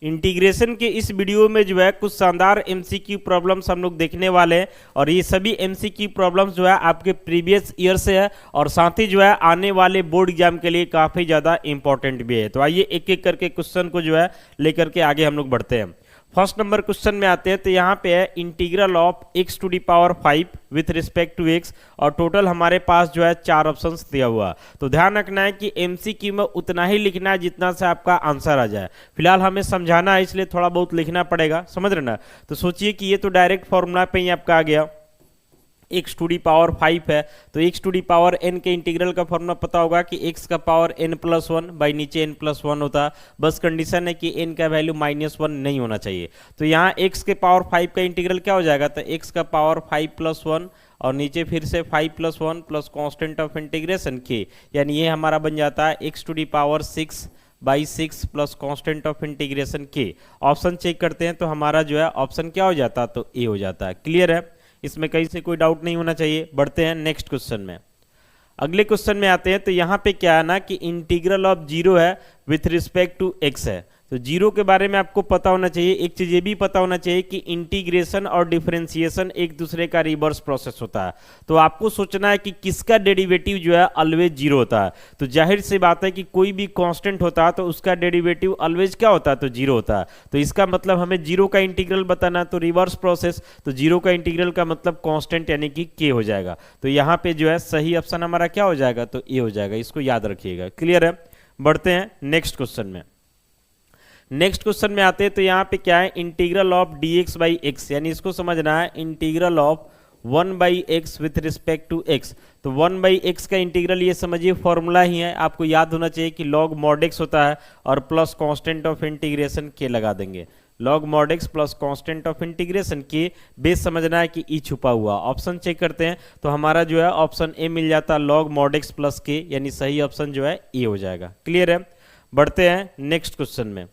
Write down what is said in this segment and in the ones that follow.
Integration के इस video में जो है कुछ शानदार एमसीक्यू प्रॉब्लम्स हम लोग देखने वाले हैं और ये सभी एमसीक्यू प्रॉब्लम्स जो है आपके प्रीवियस ईयर से है और साथ ही जो है आने वाले बोर्ड एग्जाम के लिए काफ़ी ज़्यादा इंपॉर्टेंट भी है। तो आइए एक एक करके क्वेश्चन को जो है लेकर के आगे हम लोग बढ़ते हैं। फर्स्ट नंबर क्वेश्चन में आते हैं तो यहाँ पे है integral of x to the power 5 with respect to x और टोटल हमारे पास जो है 4 ऑप्शंस दिया हुआ। तो ध्यान रखना है कि एमसीक्यू में उतना ही लिखना है जितना से आपका आंसर आ जाए। फिलहाल हमें समझाना है इसलिए थोड़ा बहुत लिखना पड़ेगा, समझ रहे ना। तो सोचिए कि ये तो डायरेक्ट फॉर्मूला पे ही आपका आ गया, x टू डी पावर 5 है तो x to the power n के इंटीग्रल का फॉर्मूला पता होगा कि x का पावर n+1 बाई नीचे n+1 होता है। बस कंडीशन है कि n का वैल्यू -1 नहीं होना चाहिए। तो यहाँ x के पावर 5 का इंटीग्रल क्या हो जाएगा, तो x का पावर 5+1 और नीचे फिर से 5+1 plus constant of integration k, यानी ये हमारा बन जाता है x to the power 6/6 plus constant of integration k। Option check करते हैं तो हमारा जो है ऑप्शन क्या हो जाता है, तो ए हो जाता है। क्लियर है, इसमें कहीं से कोई डाउट नहीं होना चाहिए। बढ़ते हैं नेक्स्ट क्वेश्चन में। अगले क्वेश्चन में आते हैं तो यहाँ पे क्या है ना कि इंटीग्रल ऑफ 0 है विथ रिस्पेक्ट टू x है। तो 0 के बारे में आपको पता होना चाहिए। एक चीज ये भी पता होना चाहिए कि इंटीग्रेशन और डिफरेंशिएशन एक दूसरे का रिवर्स प्रोसेस होता है। तो आपको सोचना है कि किसका डेरिवेटिव जो है ऑलवेज 0 होता है। तो जाहिर सी बात है कि कोई भी कांस्टेंट होता है तो उसका डेरिवेटिव ऑलवेज क्या होता है, तो 0 होता है। तो इसका मतलब हमें 0 का इंटीग्रल बताना है, तो रिवर्स प्रोसेस, तो 0 का इंटीग्रल का मतलब कांस्टेंट यानी कि k हो जाएगा। तो यहाँ पे जो है सही ऑप्शन हमारा क्या हो जाएगा, तो ए हो जाएगा। इसको याद रखिएगा। क्लियर है, बढ़ते हैं नेक्स्ट क्वेश्चन में। नेक्स्ट क्वेश्चन में आते हैं तो यहाँ पे क्या है, इंटीग्रल ऑफ dx/x, यानी इसको समझना है integral of 1/x with respect to x। तो 1/x का इंटीग्रल ये समझिए फॉर्मूला ही है, आपको याद होना चाहिए कि log mod x होता है और plus constant of integration k लगा देंगे। log mod x plus constant of integration k, base समझना है कि e छुपा हुआ। ऑप्शन चेक करते हैं तो हमारा जो है ऑप्शन ए मिल जाता है log mod x plus k, यानी सही ऑप्शन जो है ए हो जाएगा। क्लियर है, बढ़ते हैं नेक्स्ट क्वेश्चन में।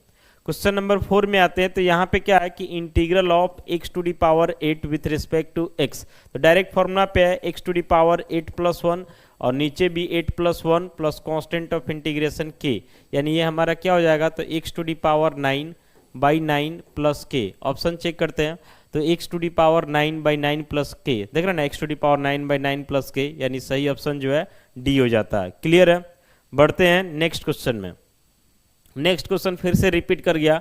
क्वेश्चन नंबर 4 में आते हैं तो यहाँ पे क्या है कि integral of x to the power 8 with respect to x। तो डायरेक्ट फॉर्मूला पे है x टू दी पावर 8+1 और नीचे भी 8+1 plus constant of integration k, यानी ये हमारा क्या हो जाएगा, तो x to the power 9/9 plus k। Option check करते हैं तो x to the power 9/9 plus k, देख रहे हैं ना, x to the power 9/9 plus k, यानी सही ऑप्शन जो है डी हो जाता है। क्लियर है, बढ़ते हैं नेक्स्ट क्वेश्चन में। नेक्स्ट क्वेश्चन फिर से रिपीट कर गया,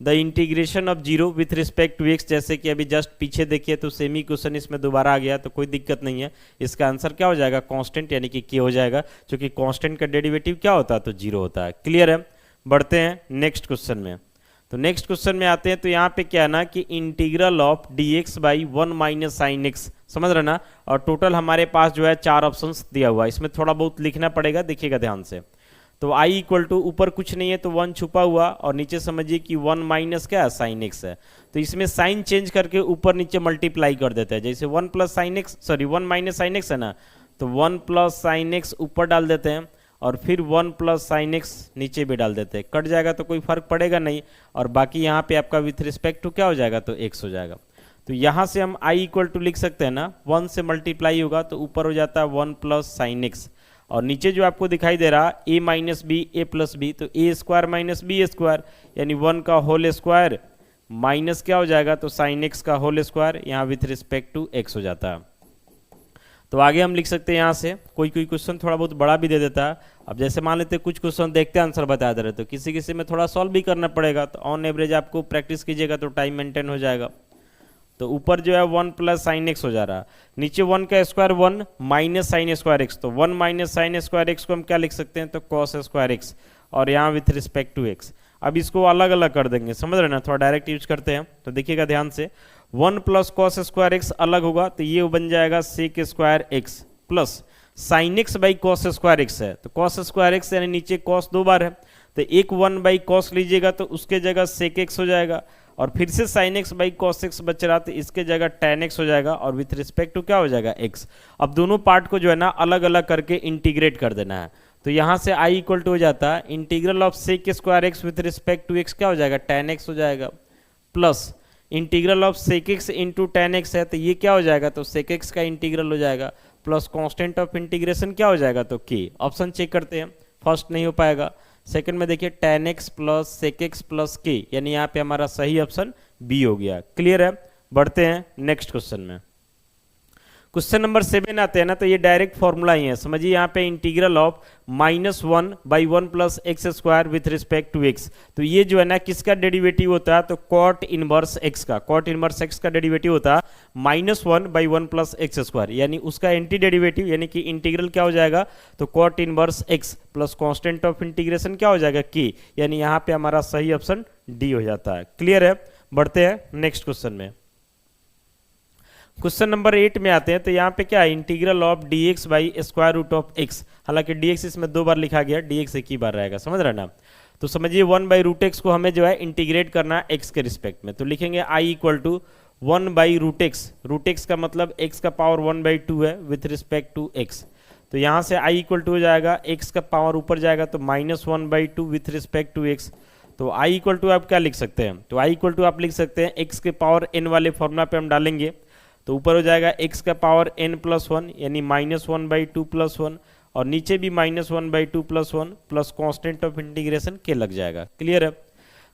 the integration of 0 with respect to x, जैसे कि अभी जस्ट पीछे देखिए तो सेमी क्वेश्चन इसमें दोबारा आ गया, तो कोई दिक्कत नहीं है। इसका आंसर क्या हो जाएगा, कांस्टेंट यानी कि k हो जाएगा, क्योंकि कांस्टेंट का डेरिवेटिव क्या होता है, तो 0 होता है। क्लियर है, बढ़ते हैं नेक्स्ट क्वेश्चन में। तो नेक्स्ट क्वेश्चन में आते हैं तो यहाँ पे क्या है ना कि integral of dx/1 - sin x, समझ रहे ना, और टोटल हमारे पास जो है 4 ऑप्शंस दिया हुआ है। इसमें थोड़ा बहुत लिखना पड़ेगा, देखिएगा ध्यान से। तो i इक्वल टू ऊपर कुछ नहीं है तो 1 छुपा हुआ और नीचे समझिए कि 1 माइनस क्या है, साइन x है। तो इसमें साइन चेंज करके ऊपर नीचे मल्टीप्लाई कर देते हैं, जैसे 1 plus sine x, sorry 1 minus sine x है ना, तो 1 प्लस साइन एक्स ऊपर डाल देते हैं और फिर 1 प्लस साइन एक्स नीचे भी डाल देते हैं। कट जाएगा तो कोई फर्क पड़ेगा नहीं, और बाकी यहाँ पे आपका विथ रिस्पेक्ट टू क्या हो जाएगा, तो x हो जाएगा। तो यहाँ से हम i इक्वल टू लिख सकते हैं ना, 1 से मल्टीप्लाई होगा तो ऊपर हो जाता है 1 प्लस साइन एक्स, और नीचे जो आपको दिखाई दे रहा a minus b a plus b, तो a square minus b square, यानी 1 का होल स्क्वायर माइनस क्या हो जाएगा, तो साइन एक्स का होल स्क्वायर, यहाँ विथ रिस्पेक्ट टू x हो जाता है। तो आगे हम लिख सकते हैं यहाँ से, कोई कोई क्वेश्चन थोड़ा बहुत बड़ा भी दे देता है। अब जैसे मान लेते हैं कुछ क्वेश्चन देखते हैं आंसर बता दे रहे, तो किसी किसी में थोड़ा सॉल्व भी करना पड़ेगा, तो ऑन एवरेज आपको प्रैक्टिस कीजिएगा तो टाइम मेंटेन हो जाएगा। तो ऊपर जो है 1 प्लस साइन एक्स हो जा रहा है, नीचे 1 का square 1 minus sine square x, तो 1 माइनस साइन स्क्वायर एक्स को हम क्या लिख सकते हैं, तो कॉस स्क्वायर एक्स, और यहाँ विथ रिस्पेक्ट टू एक्स। अब इसको अलग अलग कर देंगे, समझ रहे ना, थोड़ा डायरेक्ट यूज करते हैं। तो देखिएगा ध्यान से, 1 प्लस कॉस स्क्वायर एक्स अलग होगा तो ये बन जाएगा sec square x plus sine x by cos square x है, तो कॉस स्क्वायर एक्स यानी नीचे कॉस 2 बार है, तो एक 1 बाई कॉस लीजिएगा तो उसके जगह सेक एक्स हो जाएगा, और फिर से sign x by cos x बच रहा तो इसके जगह टेन एक्स हो जाएगा, और विथ रिस्पेक्ट टू क्या हो जाएगा, एक्स। अब दोनों पार्ट को जो है ना अलग अलग करके इंटीग्रेट कर देना है। तो यहाँ से i इक्वल टू हो जाता है integral of sec square x with respect to x क्या हो जाएगा, टेन एक्स हो जाएगा, plus integral of sec x into tan x है तो ये क्या हो जाएगा, तो सेक एक्स का इंटीग्रल हो जाएगा, प्लस कांस्टेंट ऑफ इंटीग्रेशन क्या हो जाएगा, तो k। ऑप्शन चेक करते हैं, फर्स्ट नहीं हो पाएगा, सेकंड में देखिए tan x plus sec x plus k, यानी यहाँ पे हमारा सही ऑप्शन बी हो गया। क्लियर है, बढ़ते हैं नेक्स्ट क्वेश्चन में। क्वेश्चन नंबर 7 आते हैं ना, तो ये डायरेक्ट फॉर्मूला ही है। समझिए यहाँ पे integral of -1/1 plus x square with respect to x, तो ये जो है ना किसका डेरिवेटिव होता है, तो कॉट इनवर्स एक्स का, कॉट इनवर्स एक्स का डेरिवेटिव होता है -1/1 प्लस एक्स स्क्वायर, यानी उसका एंटी डेरिवेटिव, यानी कि इंटीग्रल क्या हो जाएगा, तो cot inverse x plus constant of integration क्या हो जाएगा, के, यानी यहाँ पे हमारा सही ऑप्शन डी हो जाता है। क्लियर है, बढ़ते हैं नेक्स्ट क्वेश्चन में। क्वेश्चन नंबर 8 में आते हैं, तो यहाँ पे क्या है, integral of dx by square root of x, हालांकि dx इसमें 2 बार लिखा गया, dx एक ही बार रहेगा, समझ रहे ना। तो समझिए 1/√x को हमें जो है इंटीग्रेट करना है x के रिस्पेक्ट में, तो लिखेंगे i equal to 1/√x, root x का मतलब x का पावर 1/2 है विथ रिस्पेक्ट टू x, तो यहाँ से i इक्वल टू हो जाएगा x का पावर ऊपर जाएगा तो -1/2 विथ रिस्पेक्ट टू x, तो i इक्वल टू आप क्या लिख सकते हैं, तो i इक्वल टू आप लिख सकते हैं x के पावर n वाले फॉर्मूला पे हम डालेंगे, तो ऊपर हो जाएगा x का पावर n प्लस 1, यानी -1/2 प्लस 1, और नीचे भी -1/2 plus 1 plus constant of integration के लग जाएगा। क्लियर है,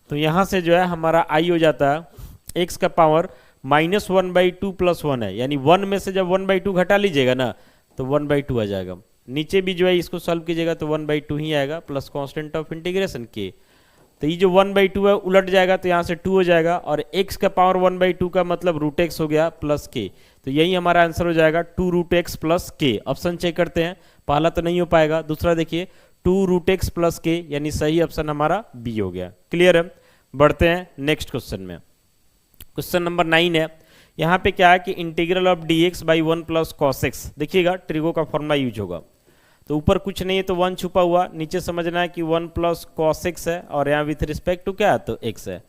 तो यहाँ से जो है हमारा i हो जाता है x का पावर -1/2 प्लस 1 है, यानी 1 में से जब 1/2 घटा लीजिएगा ना तो 1/2 आ जाएगा, नीचे भी जो है इसको सॉल्व कीजिएगा तो 1/2 ही आएगा प्लस कॉन्स्टेंट ऑफ इंटीग्रेशन के, तो ये जो 1/2 है उलट जाएगा तो यहाँ से 2 हो जाएगा, और x का पावर 1/2 का मतलब रूट एक्स हो गया प्लस k, तो यही हमारा आंसर हो जाएगा 2√x plus k। Option check करते हैं, पहला तो नहीं हो पाएगा, दूसरा देखिए 2√x प्लस k, यानी सही ऑप्शन हमारा बी हो गया। क्लियर है, बढ़ते हैं नेक्स्ट क्वेश्चन में। क्वेश्चन नंबर 9 है, यहाँ पे क्या है कि integral of dx by 1 plus cos x, देखिएगा ट्रिगो का फॉर्मूला यूज होगा, तो ऊपर कुछ नहीं है तो 1 छुपा हुआ, नीचे समझना है कि 1 प्लस कॉस एक्स है, और यहाँ विथ रिस्पेक्ट टू क्या है, तो x है,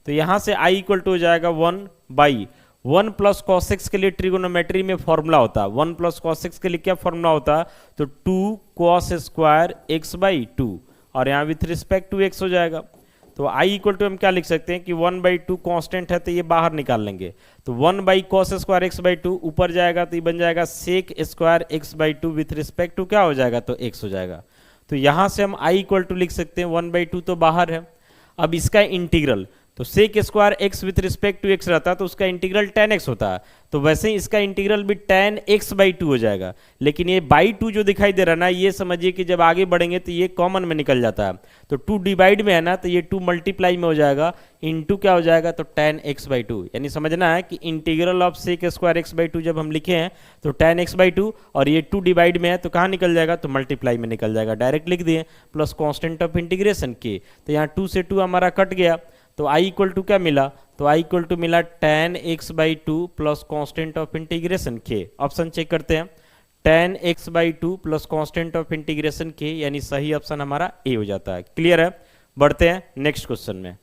तो यहाँ से i इक्वल टू हो जाएगा 1/1 प्लस कॉस एक्स के लिए ट्रिगोनोमेट्री में फॉर्मूला होता है, 1 प्लस कॉस एक्स के लिए क्या फॉर्मूला होता है, तो 2 कॉस स्क्वायर x/2, और यहाँ विथ रिस्पेक्ट टू x हो जाएगा, तो i इक्वल टू हम क्या लिख सकते हैं कि 1/2 कांस्टेंट है तो ये बाहर निकाल लेंगे, तो 1/cos स्क्वायर x/2 ऊपर जाएगा तो ये बन जाएगा sec square x/2 with respect to क्या हो जाएगा, तो x हो जाएगा, तो यहाँ से हम i इक्वल टू लिख सकते हैं 1/2 तो बाहर है, अब इसका इंटीग्रल, तो sec square x with respect to x रहता है तो उसका इंटीग्रल tan x होता है, तो वैसे ही इसका इंटीग्रल भी tan x/2 हो जाएगा, लेकिन ये /2 जो दिखाई दे रहा है ना, ये समझिए कि जब आगे बढ़ेंगे तो ये कॉमन में निकल जाता है, तो 2 डिवाइड में है ना तो ये 2 मल्टीप्लाई में हो जाएगा, इनटू क्या हो जाएगा, तो tan x/2, यानी समझना है कि integral of sec square x/2 जब हम लिखे हैं तो tan x/2, और ये 2 डिवाइड में है तो कहाँ निकल जाएगा, तो मल्टीप्लाई में निकल जाएगा, डायरेक्ट लिख दिए, प्लस कॉन्स्टेंट ऑफ इंटीग्रेशन के, तो यहाँ 2 से 2 हमारा कट गया, तो i इक्वल टू क्या मिला, तो i इक्वल टू मिला tan x/2 plus constant of integration के। ऑप्शन चेक करते हैं, tan x/2 plus constant of integration के, यानी सही ऑप्शन हमारा ए हो जाता है। क्लियर है, बढ़ते हैं नेक्स्ट क्वेश्चन में।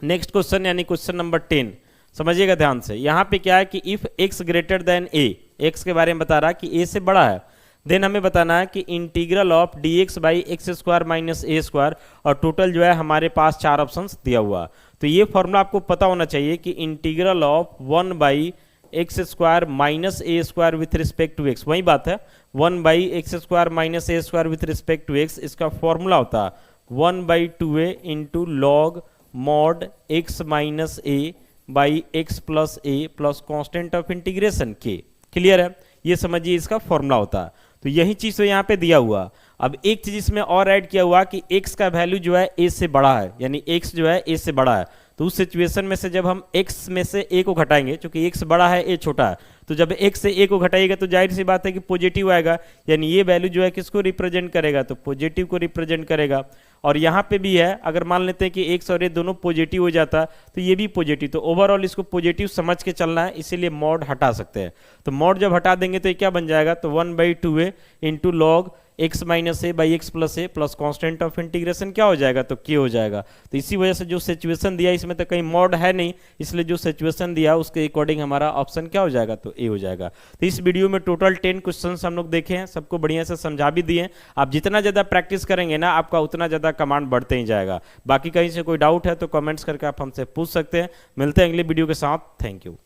नेक्स्ट क्वेश्चन यानी क्वेश्चन नंबर 10, समझिएगा ध्यान से, यहाँ पे क्या है कि if x greater than a, x के बारे में बता रहा है कि a से बड़ा है, देन हमें बताना है कि integral of dx by x square minus a square, और टोटल जो है हमारे पास 4 ऑप्शंस दिया हुआ, तो ये फॉर्मूला आपको पता होना चाहिए कि integral of 1/x square minus a square with respect to x, वही बात है 1/x square minus a square with respect to x, इसका फॉर्मूला होता है 1/2a into log mod x minus a by x plus a plus constant of integration के। Clear है, ये समझिए इसका फॉर्मूला होता है, तो यही चीज तो यहाँ पे दिया हुआ। अब एक चीज इसमें और ऐड किया हुआ कि x का वैल्यू जो है a से बड़ा है, यानी x जो है a से बड़ा है, तो उस सिचुएशन में से जब हम x में से a को घटाएंगे, क्योंकि x बड़ा है a छोटा है, तो जब x से a को घटाइएगा तो जाहिर सी बात है कि पॉजिटिव आएगा, यानी ये वैल्यू जो है किसको रिप्रेजेंट करेगा, तो पॉजिटिव को रिप्रेजेंट करेगा। और यहाँ पे भी है, अगर मान लेते हैं कि x और a दोनों पॉजिटिव हो जाता तो ये भी पॉजिटिव, तो ओवरऑल इसको पॉजिटिव समझ के चलना है, इसीलिए मॉड हटा सकते हैं, तो मॉड जब हटा देंगे तो ये क्या बन जाएगा, तो 1/2a into log x minus a by x plus a plus constant of integration क्या हो जाएगा, तो k हो जाएगा। तो इसी वजह से जो सिचुएशन दिया इसमें तो कहीं मॉड है नहीं, इसलिए जो सिचुएशन दिया उसके अकॉर्डिंग हमारा ऑप्शन क्या हो जाएगा, तो ए हो जाएगा। तो इस वीडियो में टोटल 10 क्वेश्चंस हम लोग देखे हैं, सबको बढ़िया से समझा भी दिए। आप जितना ज़्यादा प्रैक्टिस करेंगे ना, आपका उतना ज़्यादा कमांड बढ़ते ही जाएगा। बाकी कहीं से कोई डाउट है तो कमेंट्स करके आप हमसे पूछ सकते हैं। मिलते हैं अगले वीडियो के साथ, थैंक यू।